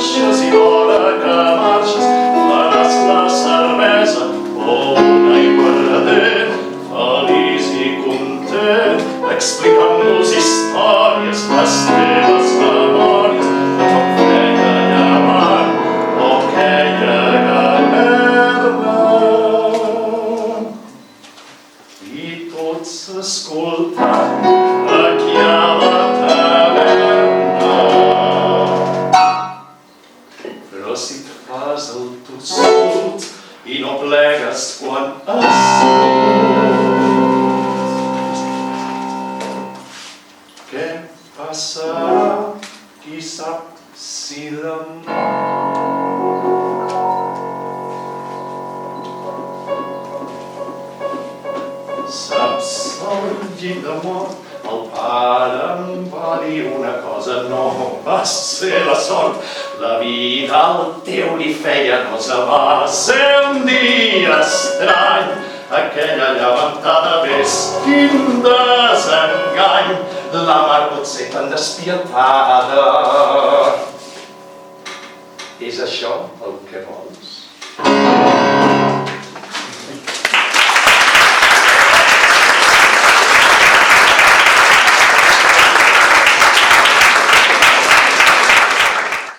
bruixes i l'hora que marxes faràs la cervesa o un aiguardent, feliç i content, explicant-nos històries, les teves memòries de com feia llevant o queia galera. I tots escoltant aquí a la taverna. Però si et fas el tossut i no plegues quan surt, què passarà? Qui sap si demà? Saps, al llit de mort, el pare em va dir una cosa, no va ser la sort, la vida al teu li feia nosa, va ser un dia estrany, aquella llevantada, ves quin desengany, la mar pot ser tan despietada. És això el que vols?